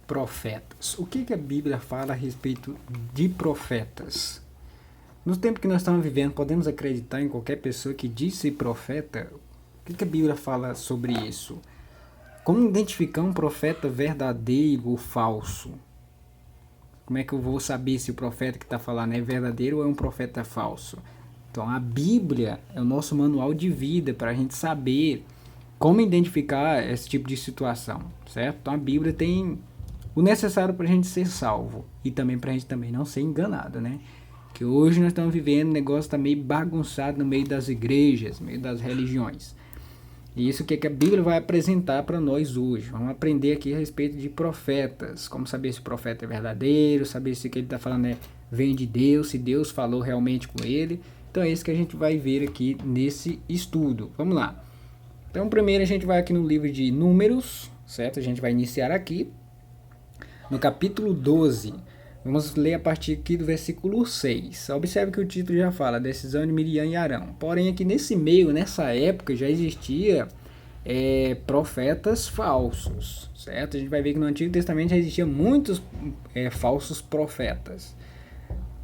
profetas. O que a Bíblia fala a respeito de profetas? No tempo que nós estamos vivendo, podemos acreditar em qualquer pessoa que diz ser profeta? O que a Bíblia fala sobre isso? Como identificar um profeta verdadeiro ou falso? Como é que eu vou saber se o profeta que está falando é verdadeiro ou é um profeta falso? Então a Bíblia é o nosso manual de vida para a gente saber como identificar esse tipo de situação, certo? Então a Bíblia tem o necessário para a gente ser salvo e também para a gente também não ser enganado, né? Que hoje nós estamos vivendo, o negócio está meio bagunçado no meio das igrejas, no meio das religiões. E isso que a Bíblia vai apresentar para nós hoje. Vamos aprender aqui a respeito de profetas, como saber se o profeta é verdadeiro, saber se o que ele está falando vem de Deus, se Deus falou realmente com ele. Então é isso que a gente vai ver aqui nesse estudo. Vamos lá. Então primeiro a gente vai aqui no livro de Números, certo? A gente vai iniciar aqui no capítulo 12. Vamos ler a partir aqui do versículo 6. Observe que o título já fala, decisão de Miriam e Arão. Porém, aqui nesse meio, nessa época, já existia profetas falsos, certo? A gente vai ver que no Antigo Testamento já existia muitos falsos profetas.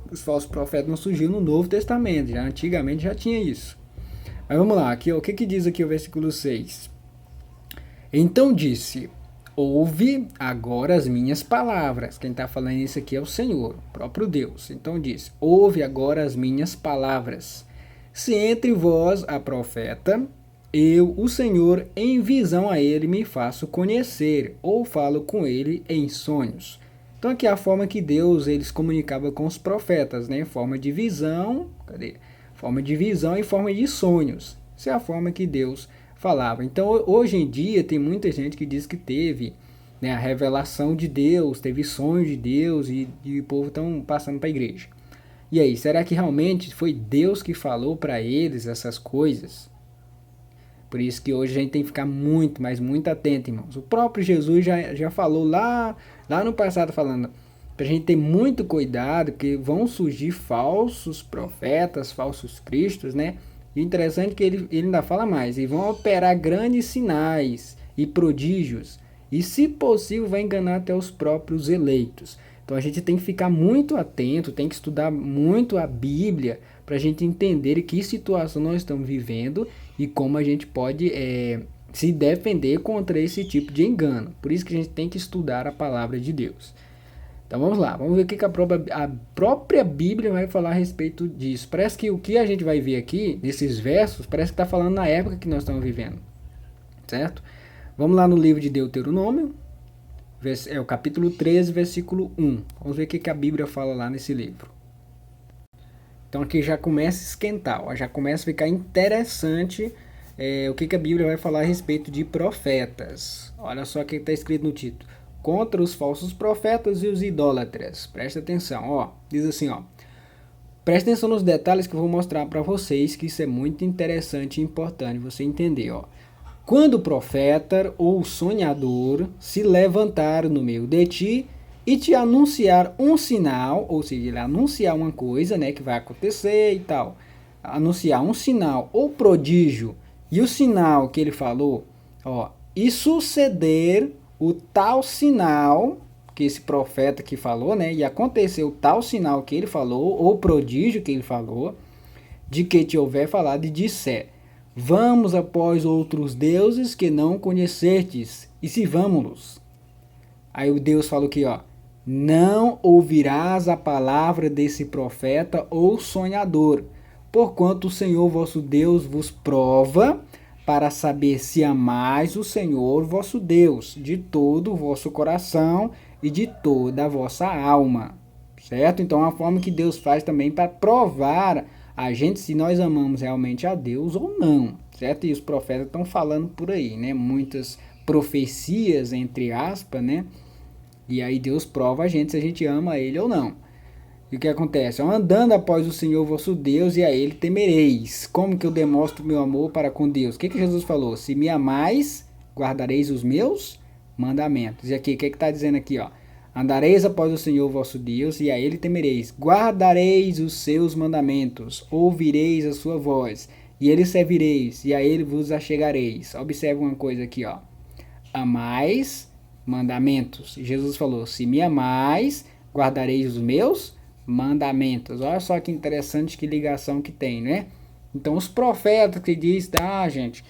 Os falsos profetas não surgiram no Novo Testamento, já antigamente já tinha isso. Mas vamos lá, aqui, ó, o que diz aqui o versículo 6? Então disse: ouve agora as minhas palavras. Quem está falando isso aqui é o Senhor, o próprio Deus. Então diz: ouve agora as minhas palavras. Se entre vós há profeta, eu, o Senhor, em visão a ele me faço conhecer, ou falo com ele em sonhos. Então aqui é a forma que Deus eles comunicava com os profetas, né? Forma de visão, forma de visão e forma de sonhos. Essa é a forma que Deus falava. Então hoje em dia tem muita gente que diz que teve, né, a revelação de Deus, teve sonhos de Deus e o povo estão passando para a igreja. E aí, será que realmente foi Deus que falou para eles essas coisas? Por isso que hoje a gente tem que ficar muito, mas muito atento, irmãos. O próprio Jesus já falou lá no passado, falando para a gente ter muito cuidado, porque vão surgir falsos profetas, falsos cristos, né? E o interessante é que ele ainda fala mais, e vão operar grandes sinais e prodígios, e se possível vai enganar até os próprios eleitos. Então a gente tem que ficar muito atento, tem que estudar muito a Bíblia, para a gente entender que situação nós estamos vivendo e como a gente pode se defender contra esse tipo de engano. Por isso que a gente tem que estudar a palavra de Deus. Então vamos lá, vamos ver o que a própria Bíblia vai falar a respeito disso. Parece que o que a gente vai ver aqui, nesses versos, parece que está falando na época que nós estamos vivendo, certo? Vamos lá no livro de Deuteronômio, é o capítulo 13, versículo 1. Vamos ver o que a Bíblia fala lá nesse livro. Então aqui já começa a esquentar, ó, já começa a ficar interessante o que a Bíblia vai falar a respeito de profetas. Olha só o que está escrito no título. Contra os falsos profetas e os idólatras. Presta atenção, ó. Diz assim, ó. Presta atenção nos detalhes que eu vou mostrar para vocês, que isso é muito interessante e importante você entender, ó. Quando o profeta ou o sonhador se levantar no meio de ti e te anunciar um sinal, ou seja, ele anunciar uma coisa, né, que vai acontecer e tal, anunciar um sinal ou prodígio, e o sinal que ele falou, ó, e suceder o tal sinal que esse profeta que falou, né? E aconteceu o tal sinal que ele falou, ou prodígio que ele falou, de que te houver falado e disser: vamos após outros deuses que não conhecertes, e sirvamo-los. Aí o Deus falou aqui, ó: não ouvirás a palavra desse profeta ou sonhador, porquanto o Senhor vosso Deus vos prova, para saber se amais o Senhor vosso Deus de todo o vosso coração e de toda a vossa alma, certo? Então é uma forma que Deus faz também para provar a gente se nós amamos realmente a Deus ou não, certo? E os profetas estão falando por aí, né? Muitas profecias, entre aspas, né? E aí Deus prova a gente se a gente ama Ele ou não. E o que acontece? Andando após o Senhor vosso Deus, e a Ele temereis. Como que eu demonstro meu amor para com Deus? O que Jesus falou? Se me amais, guardareis os meus mandamentos. E aqui, o que está dizendo aqui? Ó? Andareis após o Senhor vosso Deus, e a Ele temereis. Guardareis os seus mandamentos, ouvireis a sua voz, e Ele servireis, e a Ele vos achegareis. Observe uma coisa aqui, ó. Amais mandamentos. Jesus falou, se me amais, guardareis os meus mandamentos. Olha só que interessante, que ligação que tem, né? Então os profetas que dizem, gente,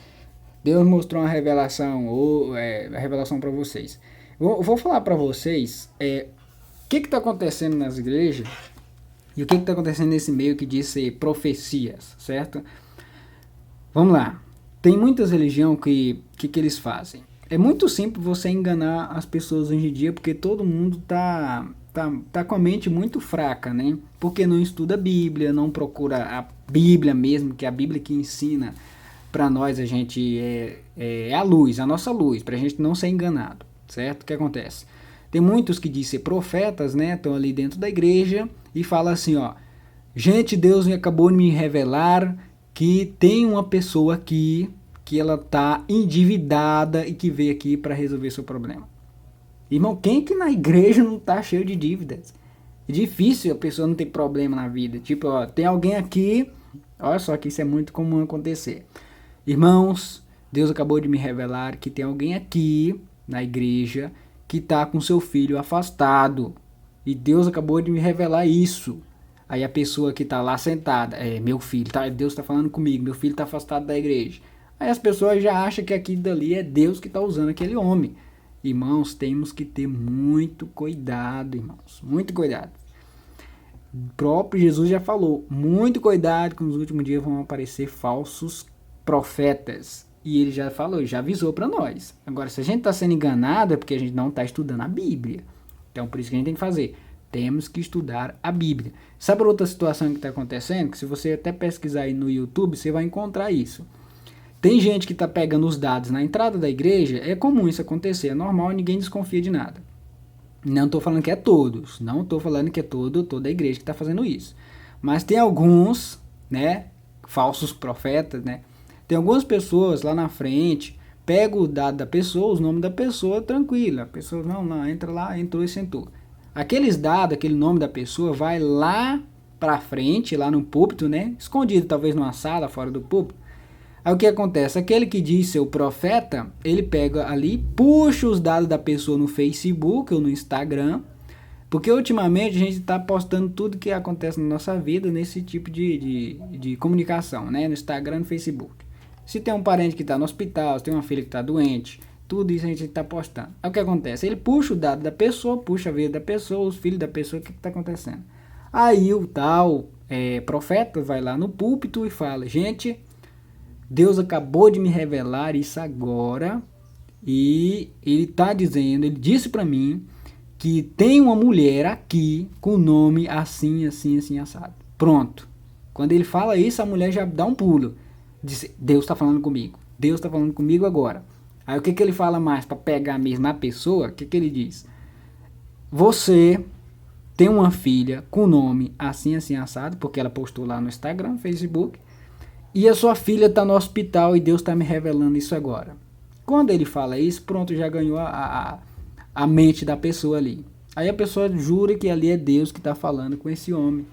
Deus mostrou uma revelação, a revelação para vocês. Vou falar para vocês o que está acontecendo nas igrejas e o que está acontecendo nesse meio que diz ser profecias, certo? Vamos lá. Tem muitas religiões que eles fazem. É muito simples você enganar as pessoas hoje em dia, porque todo mundo tá com a mente muito fraca, né? Porque não estuda a Bíblia, não procura a Bíblia mesmo, que é a Bíblia que ensina para nós, a gente é a luz, a nossa luz, para a gente não ser enganado, certo? O que acontece? Tem muitos que dizem ser profetas, né? Estão ali dentro da igreja e falam assim, ó, gente, Deus acabou de me revelar que tem uma pessoa aqui que ela tá endividada e que veio aqui para resolver seu problema. Irmão, quem que na igreja não tá cheio de dívidas? É difícil a pessoa não ter problema na vida. Tipo, ó, tem alguém aqui, olha só que isso é muito comum acontecer. Irmãos, Deus acabou de me revelar que tem alguém aqui na igreja que tá com seu filho afastado. E Deus acabou de me revelar isso. Aí a pessoa que tá lá sentada, meu filho, Deus tá falando comigo, meu filho tá afastado da igreja. Aí as pessoas já acham que aquilo dali é Deus que tá usando aquele homem. Irmãos, temos que ter muito cuidado, irmãos, muito cuidado. O próprio Jesus já falou, muito cuidado que nos últimos dias vão aparecer falsos profetas. E ele já falou, já avisou para nós. Agora, se a gente está sendo enganado é porque a gente não está estudando a Bíblia. Então, por isso que a gente tem que fazer. Temos que estudar a Bíblia. Sabe outra situação que está acontecendo? Que se você até pesquisar aí no YouTube, você vai encontrar isso. Tem gente que está pegando os dados na entrada da igreja, é comum isso acontecer, é normal, ninguém desconfia de nada. Não estou falando que é todos, não estou falando que é toda a igreja que está fazendo isso. Mas tem alguns, né, falsos profetas, né? Tem algumas pessoas lá na frente, pega o dado da pessoa, os nomes da pessoa, tranquila. A pessoa, não, entra lá, entrou e sentou. Aqueles dados, aquele nome da pessoa, vai lá pra frente, lá no púlpito, né? Escondido, talvez numa sala, fora do púlpito. Aí o que acontece? Aquele que diz ser o profeta, ele pega ali, puxa os dados da pessoa no Facebook ou no Instagram, porque ultimamente a gente está postando tudo que acontece na nossa vida nesse tipo de comunicação, né? No Instagram e no Facebook. Se tem um parente que está no hospital, se tem uma filha que está doente, tudo isso a gente está postando. Aí o que acontece? Ele puxa o dado da pessoa, puxa a vida da pessoa, os filhos da pessoa, o que está acontecendo? Aí o tal profeta vai lá no púlpito e fala, gente, Deus acabou de me revelar isso agora e ele está dizendo, ele disse para mim que tem uma mulher aqui com o nome assim, assim, assim, assado. Pronto. Quando ele fala isso, a mulher já dá um pulo. Diz, Deus está falando comigo. Deus está falando comigo agora. Aí o que ele fala mais para pegar mesmo a pessoa? O que ele diz? Você tem uma filha com o nome assim, assim, assado, porque ela postou lá no Instagram, Facebook, e a sua filha está no hospital e Deus está me revelando isso agora. Quando ele fala isso, pronto, já ganhou a mente da pessoa ali. Aí a pessoa jura que ali é Deus que está falando com esse homem,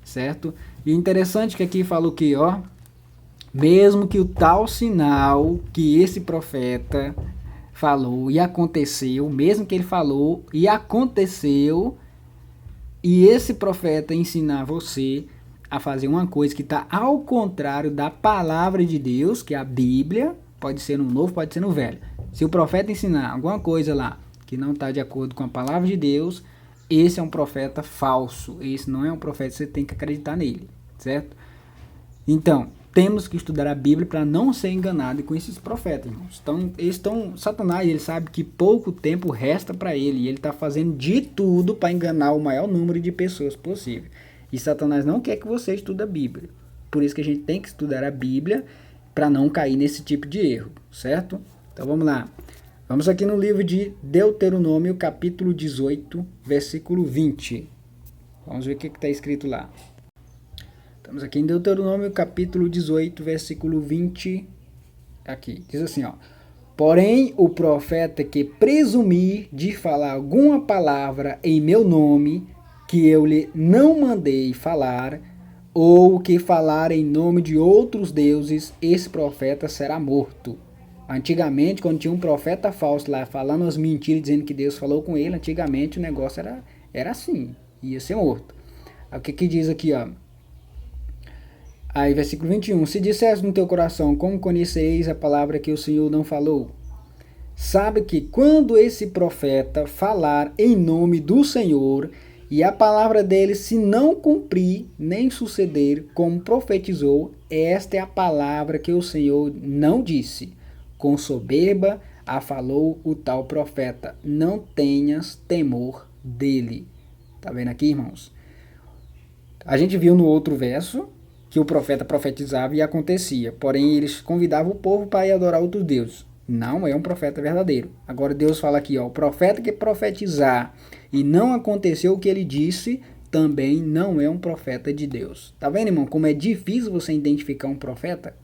certo? E interessante que aqui fala o que, ó, mesmo que o tal sinal que esse profeta falou e aconteceu, mesmo que ele falou e aconteceu, e esse profeta ensinar você a fazer uma coisa que está ao contrário da palavra de Deus, que é a Bíblia, pode ser no Novo, pode ser no Velho. Se o profeta ensinar alguma coisa lá que não está de acordo com a palavra de Deus, esse é um profeta falso. Esse não é um profeta, você tem que acreditar nele, certo? Então, temos que estudar a Bíblia para não ser enganado com esses profetas, irmãos. Então, Satanás, ele sabe que pouco tempo resta para ele, e ele está fazendo de tudo para enganar o maior número de pessoas possível. E Satanás não quer que você estude a Bíblia. Por isso que a gente tem que estudar a Bíblia para não cair nesse tipo de erro, certo? Então vamos lá. Vamos aqui no livro de Deuteronômio, capítulo 18, versículo 20. Vamos ver o que está escrito lá. Estamos aqui em Deuteronômio, capítulo 18, versículo 20. Aqui, diz assim, ó. Porém, o profeta que presumir de falar alguma palavra em meu nome, que eu lhe não mandei falar, ou que falar em nome de outros deuses, esse profeta será morto. Antigamente, quando tinha um profeta falso lá falando as mentiras, dizendo que Deus falou com ele, antigamente o negócio era assim, ia ser morto. Aí, o que diz aqui, ó? Aí, versículo 21. Se disseres no teu coração, como conhecereis a palavra que o Senhor não falou? Sabe que quando esse profeta falar em nome do Senhor, e a palavra dele se não cumprir, nem suceder como profetizou, esta é a palavra que o Senhor não disse. Com soberba a falou o tal profeta. Não tenhas temor dele. Tá vendo aqui, irmãos? A gente viu no outro verso que o profeta profetizava e acontecia. Porém, eles convidavam o povo para ir adorar outros deuses. Não é um profeta verdadeiro. Agora Deus fala aqui, ó, o profeta que profetizar e não aconteceu o que ele disse, também não é um profeta de Deus. Tá vendo, irmão, como é difícil você identificar um profeta?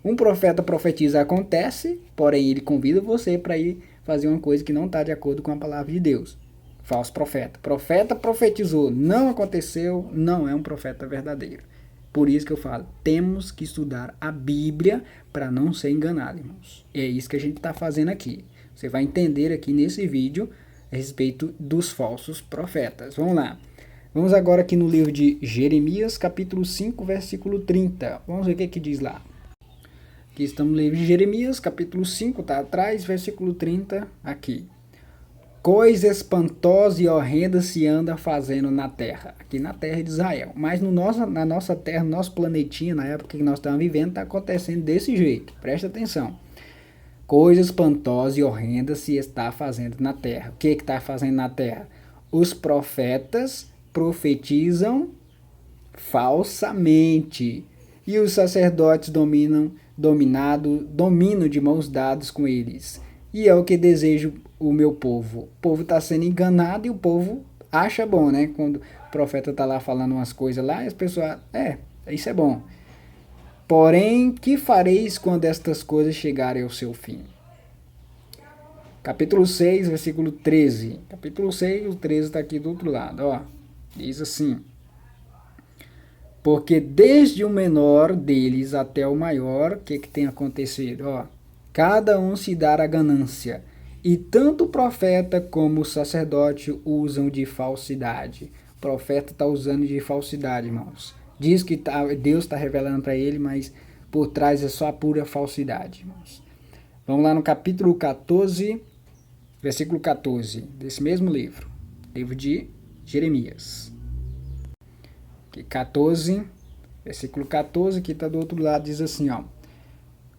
Um profeta profetiza, acontece, porém ele convida você para ir fazer uma coisa que não está de acordo com a palavra de Deus. Falso profeta. Profeta profetizou, não aconteceu, não é um profeta verdadeiro. Por isso que eu falo, temos que estudar a Bíblia para não ser enganado, irmãos. É isso que a gente está fazendo aqui. Você vai entender aqui nesse vídeo a respeito dos falsos profetas. Vamos lá. Vamos agora aqui no livro de Jeremias, capítulo 5, versículo 30. Vamos ver o que diz lá. Aqui estamos no livro de Jeremias, capítulo 5, está atrás, versículo 30, aqui. Coisa espantosa e horrenda se anda fazendo na terra, aqui na terra de Israel. Mas na nossa terra, no nosso planetinha, na época que nós estamos vivendo, está acontecendo desse jeito. Presta atenção. Coisa espantosa e horrenda se está fazendo na terra. O que está fazendo na terra? Os profetas profetizam falsamente. E os sacerdotes dominam de mãos dadas com eles. E é o que desejo o meu povo. O povo está sendo enganado e o povo acha bom, né? Quando o profeta está lá falando umas coisas lá, e as pessoas, isso é bom. Porém, que fareis quando estas coisas chegarem ao seu fim? Capítulo 6, versículo 13. Capítulo 6, o 13 está aqui do outro lado, ó. Diz assim: porque desde o menor deles até o maior, o que tem acontecido? Ó, cada um se dá a ganância, e tanto o profeta como o sacerdote usam de falsidade. O profeta está usando de falsidade, irmãos. Diz que Deus está revelando para ele, mas por trás é só a pura falsidade, irmãos. Vamos lá no capítulo 14, versículo 14, desse mesmo livro. Livro de Jeremias. 14, versículo 14, que está do outro lado, diz assim, ó.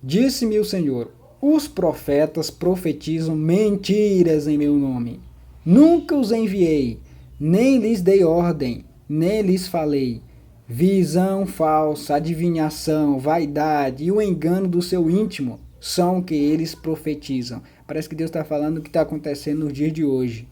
Disse-me o Senhor, os profetas profetizam mentiras em meu nome. Nunca os enviei, nem lhes dei ordem, nem lhes falei. Visão falsa, adivinhação, vaidade e o engano do seu íntimo são o que eles profetizam. Parece que Deus está falando o que está acontecendo nos dias de hoje.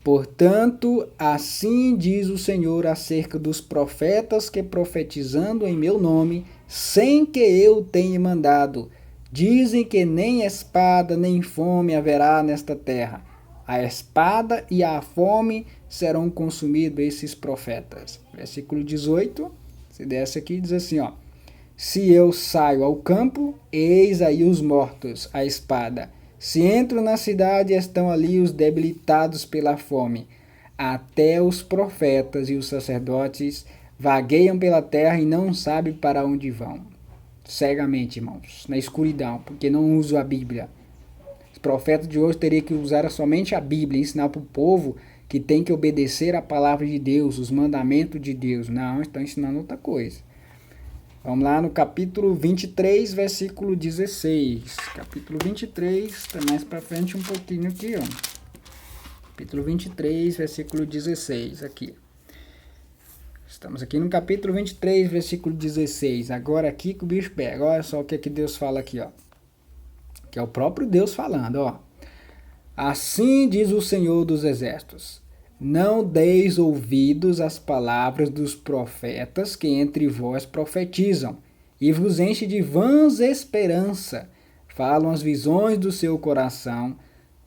Portanto, assim diz o Senhor acerca dos profetas que profetizando em meu nome, sem que eu tenha mandado, dizem que nem espada nem fome haverá nesta terra. A espada e a fome serão consumidos esses profetas. Versículo 18, se desce aqui, diz assim, ó. Se eu saio ao campo, eis aí os mortos, a espada. Se entro na cidade, estão ali os debilitados pela fome. Até os profetas e os sacerdotes vagueiam pela terra e não sabem para onde vão. Cegamente, irmãos, na escuridão, porque não usam a Bíblia. Os profetas de hoje teriam que usar somente a Bíblia e ensinar para o povo que tem que obedecer a palavra de Deus, os mandamentos de Deus. Não, estão ensinando outra coisa. Vamos lá no capítulo 23, versículo 16. Capítulo 23, está mais para frente um pouquinho aqui, ó. Capítulo 23, versículo 16, aqui. Estamos aqui no capítulo 23, versículo 16. Agora aqui que o bicho pega. Olha só o que Deus fala aqui, ó. Que é o próprio Deus falando, ó. Assim diz o Senhor dos Exércitos. Não deis ouvidos às palavras dos profetas que entre vós profetizam, e vos enche de vãs esperança. Falam as visões do seu coração,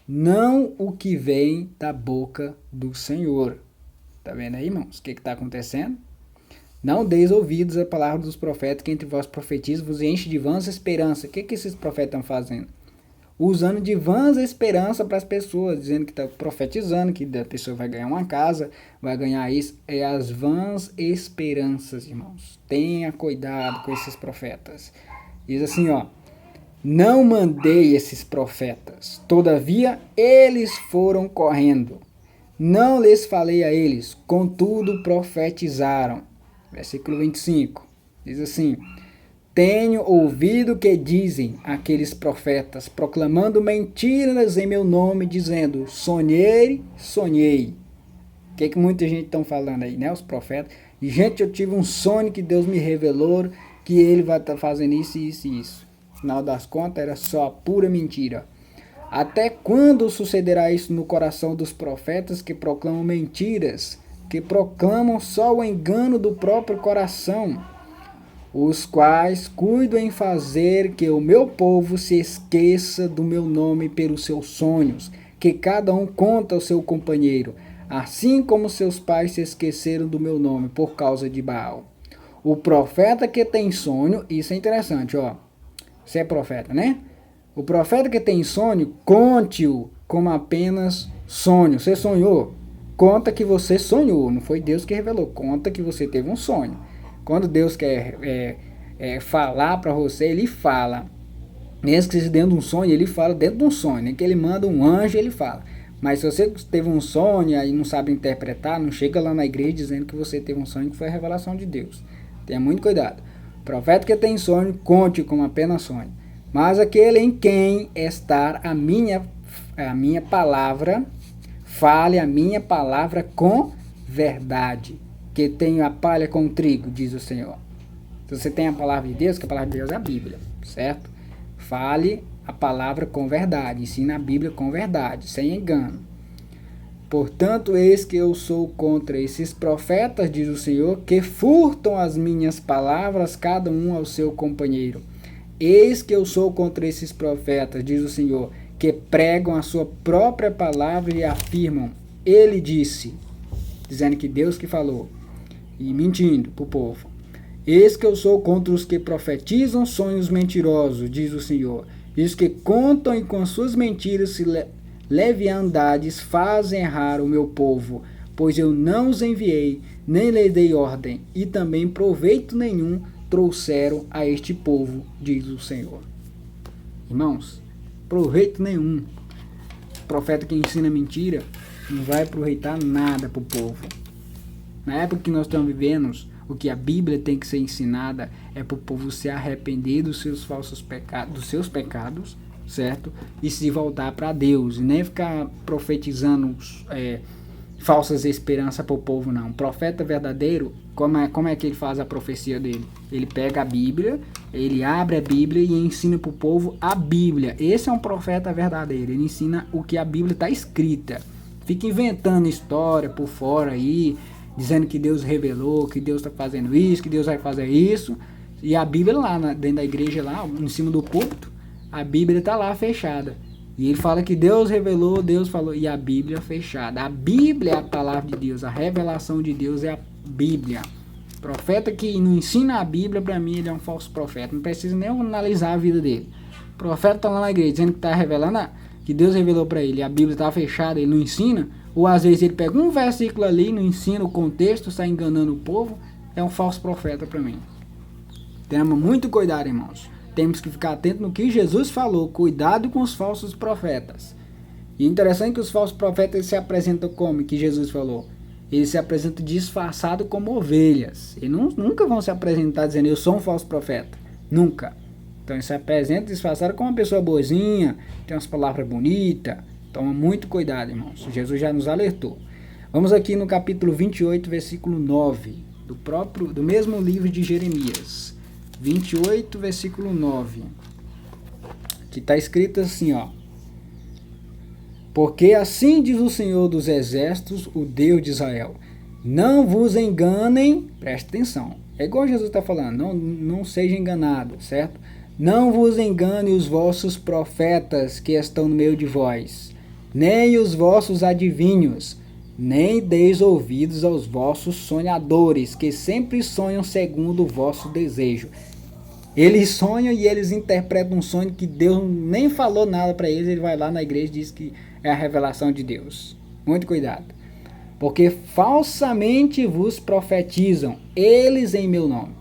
não o que vem da boca do Senhor. Tá vendo aí, irmãos? O que está acontecendo? Não deis ouvidos à palavra dos profetas, que entre vós profetizam, vos enche de vãs esperança. O que esses profetas estão fazendo? Usando de vãs esperança para as pessoas, dizendo que está profetizando, que a pessoa vai ganhar uma casa, vai ganhar isso. É as vãs esperanças, irmãos. Tenha cuidado com esses profetas. Diz assim, ó. Não mandei esses profetas, todavia eles foram correndo. Não lhes falei a eles, contudo profetizaram. Versículo 25, diz assim: tenho ouvido que dizem aqueles profetas, proclamando mentiras em meu nome, dizendo, sonhei, sonhei. O que muita gente está falando aí, né? Os profetas. E, gente, eu tive um sonho que Deus me revelou, que ele vai estar fazendo isso, isso e isso. Final das contas, era só pura mentira. Até quando sucederá isso no coração dos profetas que proclamam mentiras, que proclamam só o engano do próprio coração, os quais cuidam em fazer que o meu povo se esqueça do meu nome pelos seus sonhos, que cada um conta ao seu companheiro, assim como seus pais se esqueceram do meu nome por causa de Baal. O profeta que tem sonho, isso é interessante, ó. Você é profeta, né? O profeta que tem sonho, conte-o como apenas sonho. Você sonhou? Conta que você sonhou. Não foi Deus que revelou. Conta que você teve um sonho. Quando Deus quer falar para você, ele fala. Mesmo que seja dentro de um sonho, ele fala dentro de um sonho. Nem que ele manda um anjo, ele fala. Mas se você teve um sonho e não sabe interpretar, não chega lá na igreja dizendo que você teve um sonho que foi a revelação de Deus. Tenha muito cuidado. Profeta que tem sonho, conte como apenas sonho. Mas aquele em quem está a minha palavra, fale a minha palavra com verdade. Que tenho a palha com o trigo, diz o Senhor. Se você tem a palavra de Deus, que a palavra de Deus é a Bíblia, certo? Fale a palavra com verdade, ensina a Bíblia com verdade, sem engano. Portanto, eis que eu sou contra esses profetas, diz o Senhor, que furtam as minhas palavras, cada um ao seu companheiro. Eis que eu sou contra esses profetas, diz o Senhor, que pregam a sua própria palavra e afirmam, ele disse, dizendo que Deus que falou, e mentindo para o povo. Eis que eu sou contra os que profetizam sonhos mentirosos, diz o Senhor, e os que contam e com suas mentiras se leviandades fazem errar o meu povo, pois eu não os enviei, nem lhes dei ordem, e também proveito nenhum trouxeram a este povo, diz o Senhor. Irmãos, proveito nenhum. O profeta que ensina mentira não vai aproveitar nada para o povo. Na época que nós estamos vivendo, o que a Bíblia tem que ser ensinada é para o povo se arrepender dos seus falsos pecados, dos seus pecados, certo? E se voltar para Deus, e nem ficar profetizando falsas esperanças para o povo, não. O profeta verdadeiro, como é que ele faz a profecia dele? Ele pega a Bíblia, ele abre a Bíblia e ensina para o povo a Bíblia. Esse é um profeta verdadeiro, ele ensina o que a Bíblia está escrita. Fica inventando história por fora aí, dizendo que Deus revelou, que Deus está fazendo isso, que Deus vai fazer isso. E a Bíblia lá, dentro da igreja, lá em cima do púlpito, a Bíblia está lá fechada. E ele fala que Deus revelou, Deus falou, e a Bíblia fechada. A Bíblia é a palavra de Deus, a revelação de Deus é a Bíblia. Profeta que não ensina a Bíblia, para mim, ele é um falso profeta. Não precisa nem analisar a vida dele. O profeta está lá na igreja dizendo que está revelando, que Deus revelou para ele, e a Bíblia está fechada, ele não ensina. Ou às vezes ele pega um versículo ali, não ensina o contexto, está enganando o povo. É um falso profeta para mim. Tenhamos muito cuidado, irmãos. Temos que ficar atentos no que Jesus falou. Cuidado com os falsos profetas. E interessante que os falsos profetas se apresentam como que Jesus falou. Eles se apresentam disfarçados como ovelhas. Eles nunca vão se apresentar dizendo eu sou um falso profeta. Nunca. Então eles se apresentam disfarçados como uma pessoa boazinha, tem umas palavras bonitas. Toma muito cuidado, irmãos. Jesus já nos alertou. Vamos aqui no capítulo 28, versículo 9. Do mesmo livro de Jeremias. 28, versículo 9. Que está escrito assim, ó. Porque assim diz o Senhor dos Exércitos, o Deus de Israel. Não vos enganem, preste atenção. É igual Jesus está falando, não seja enganado, certo? Não vos engane os vossos profetas que estão no meio de vós, nem os vossos adivinhos, nem deis ouvidos aos vossos sonhadores, que sempre sonham segundo o vosso desejo. Eles sonham e eles interpretam um sonho que Deus nem falou nada para eles. Ele vai lá na igreja e diz que é a revelação de Deus. Muito cuidado. Porque falsamente vos profetizam, eles em meu nome.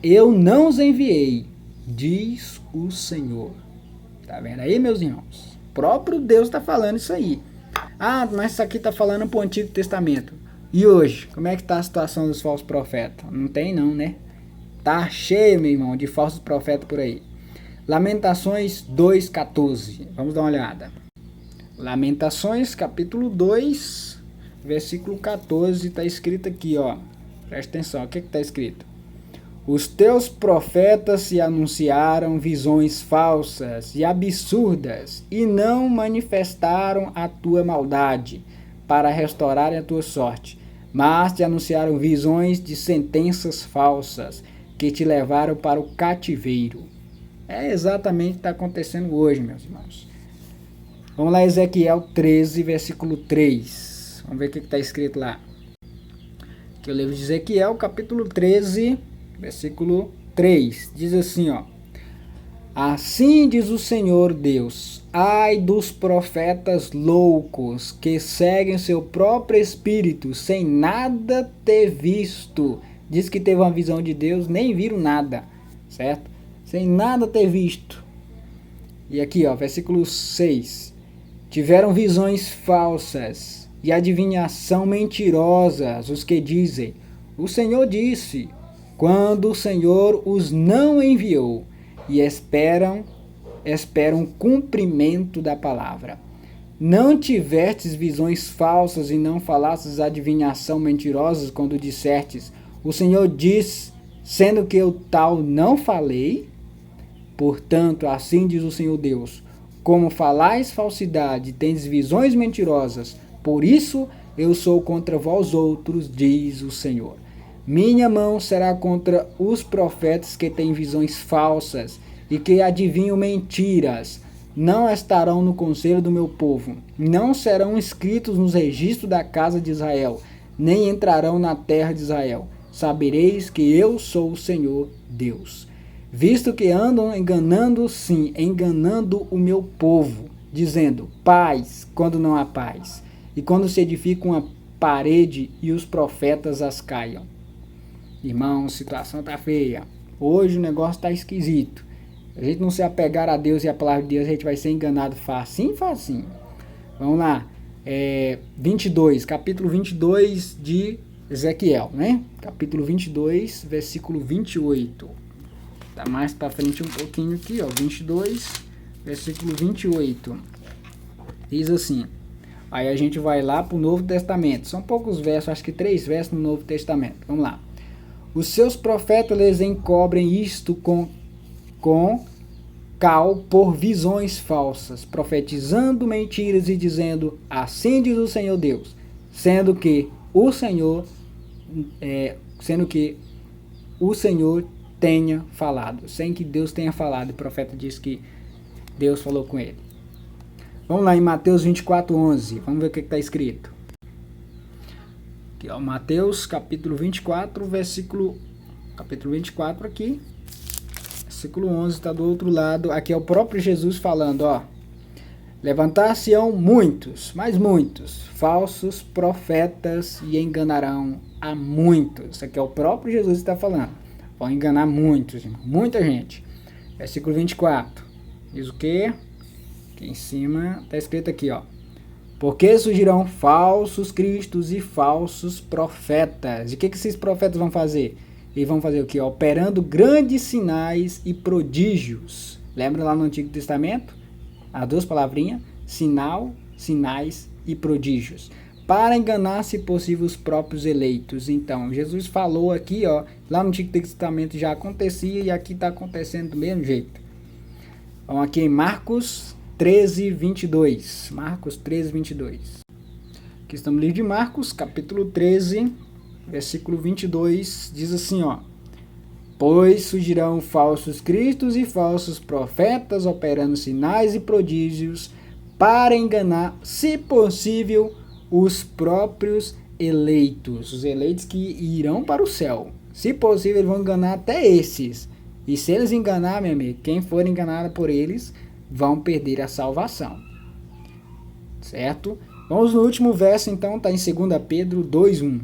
Eu não os enviei, diz o Senhor. Tá vendo aí, meus irmãos? O próprio Deus está falando isso aí. Ah, mas isso aqui está falando para o Antigo Testamento. E hoje, como é que está a situação dos falsos profetas? Não tem não, né? Tá cheio, meu irmão, de falsos profetas por aí. Lamentações 2,14. Vamos dar uma olhada. Lamentações, capítulo 2, versículo 14. Está escrito aqui, ó. Presta atenção, o que está escrito? Os teus profetas se anunciaram visões falsas e absurdas e não manifestaram a tua maldade para restaurarem a tua sorte, mas te anunciaram visões de sentenças falsas que te levaram para o cativeiro. É exatamente o que está acontecendo hoje, meus irmãos. Vamos lá, Ezequiel 13, versículo 3. Vamos ver o que está escrito lá. Aqui é o livro de Ezequiel, capítulo 13, versículo 3. Diz assim, ó. Assim diz o Senhor Deus: ai dos profetas loucos que seguem seu próprio espírito sem nada ter visto. Diz que teve uma visão de Deus, nem viram nada, certo? Sem nada ter visto. E aqui, ó, versículo 6. Tiveram visões falsas e adivinhação mentirosas os que dizem: o Senhor disse, quando o Senhor os não enviou, e esperam cumprimento da palavra. Não tivestes visões falsas e não falastes adivinhação mentirosas quando dissestes: o Senhor diz, sendo que eu tal não falei? Portanto, assim diz o Senhor Deus: como falais falsidade, tendes visões mentirosas, por isso eu sou contra vós outros, diz o Senhor. Minha mão será contra os profetas que têm visões falsas e que adivinham mentiras. Não estarão no conselho do meu povo, não serão inscritos nos registros da casa de Israel, nem entrarão na terra de Israel. Sabereis que eu sou o Senhor Deus. Visto que andam enganando, sim, enganando o meu povo, dizendo paz quando não há paz, e quando se edifica uma parede e os profetas as caiam. Irmão, a situação tá feia. Hoje o negócio tá esquisito. A gente não se apegar a Deus e a palavra de Deus, a gente vai ser enganado facinho, facinho. Vamos lá. 22, capítulo 22 de Ezequiel, né? Capítulo 22, versículo 28. Tá mais para frente um pouquinho aqui, ó. 22, versículo 28. Diz assim. Aí a gente vai lá para o Novo Testamento. São poucos versos, acho que 3 versos no Novo Testamento. Vamos lá. Os seus profetas lhes encobrem isto com cal por visões falsas, profetizando mentiras e dizendo: assim diz o Senhor Deus, sendo que o Senhor tenha falado, sem que Deus tenha falado. O profeta diz que Deus falou com ele. Vamos lá em Mateus 24:11. Vamos ver o que está escrito. Aqui, ó, Mateus capítulo 24, capítulo 24 aqui, versículo 11 está do outro lado. Aqui é o próprio Jesus falando, ó. Levantar-se-ão muitos, mas muitos, falsos profetas e enganarão a muitos. Aqui é o próprio Jesus que está falando. Vão enganar muitos, irmão, muita gente. Versículo 24. Diz o quê? Aqui em cima está escrito aqui, ó. Porque surgirão falsos cristos e falsos profetas. E o que esses profetas vão fazer? Eles vão fazer o quê? Operando grandes sinais e prodígios. Lembra lá no Antigo Testamento? As duas palavrinhas, sinal, sinais e prodígios. Para enganar, se possível, os próprios eleitos. Então, Jesus falou aqui, ó, lá no Antigo Testamento já acontecia e aqui está acontecendo do mesmo jeito. Vamos aqui em Marcos 13:22. Marcos 13:22. Aqui estamos no livro de Marcos, capítulo 13, versículo 22. Diz assim, ó. Pois surgirão falsos cristos e falsos profetas, operando sinais e prodígios, para enganar, se possível, os próprios eleitos, os eleitos que irão para o céu. Se possível, eles vão enganar até esses. E se eles enganar, meu amigo, quem for enganado por eles, vão perder a salvação. Certo? Vamos no último verso, então, está em 2 Pedro 2:1.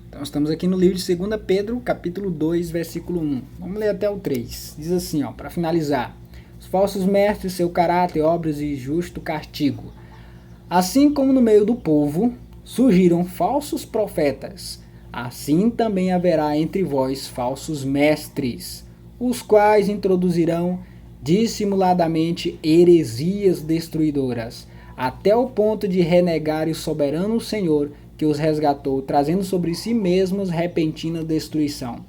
Então, estamos aqui no livro de 2 Pedro, capítulo 2, versículo 1. Vamos ler até o 3. Diz assim, para finalizar. Os falsos mestres, seu caráter, obras e justo castigo. Assim como no meio do povo surgiram falsos profetas, assim também haverá entre vós falsos mestres, os quais introduzirão dissimuladamente heresias destruidoras, até o ponto de renegar o soberano Senhor que os resgatou, trazendo sobre si mesmos repentina destruição.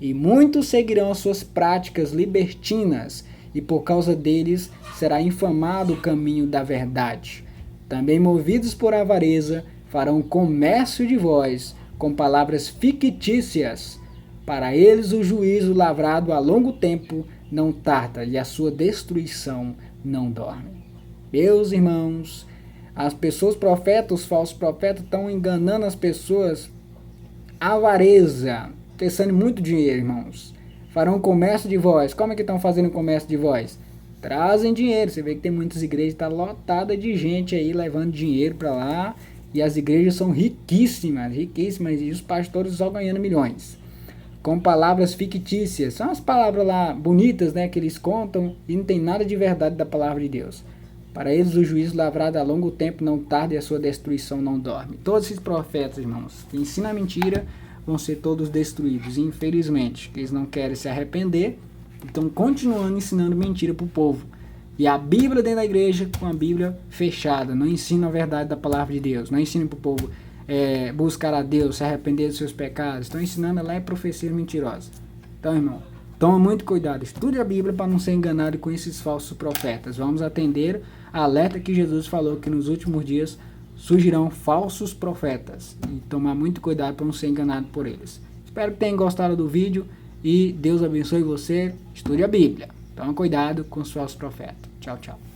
E muitos seguirão as suas práticas libertinas, e por causa deles será infamado o caminho da verdade. Também movidos por avareza, farão comércio de vós, com palavras fictícias. Para eles o juízo lavrado a longo tempo não tarda, e a sua destruição não dorme. Meus irmãos, as pessoas profetas, os falsos profetas, estão enganando as pessoas. Avareza, pensando em muito dinheiro, irmãos. Farão comércio de vós. Como é que estão fazendo comércio de vós? Trazem dinheiro. Você vê que tem muitas igrejas, está lotada de gente aí levando dinheiro para lá. E as igrejas são riquíssimas, riquíssimas. E os pastores só ganhando milhões. Com palavras fictícias. São as palavras lá bonitas, né, que eles contam. E não tem nada de verdade da palavra de Deus. Para eles o juízo lavrado a longo tempo não tarda e a sua destruição não dorme. Todos esses profetas, irmãos, que ensinam a mentira, vão ser todos destruídos. E, infelizmente, eles não querem se arrepender, estão continuando ensinando mentira para o povo. E a Bíblia dentro da igreja, com a Bíblia fechada, não ensina a verdade da palavra de Deus, não ensina para o povo buscar a Deus, se arrepender dos seus pecados, estão ensinando lá profecias mentirosas. Então, irmão, toma muito cuidado, estude a Bíblia para não ser enganado com esses falsos profetas. Vamos atender a alerta que Jesus falou que nos últimos dias surgirão falsos profetas. E tomar muito cuidado para não ser enganado por eles. Espero que tenham gostado do vídeo e Deus abençoe você. Estude a Bíblia. Toma cuidado com os falsos profetas. Tchau, tchau.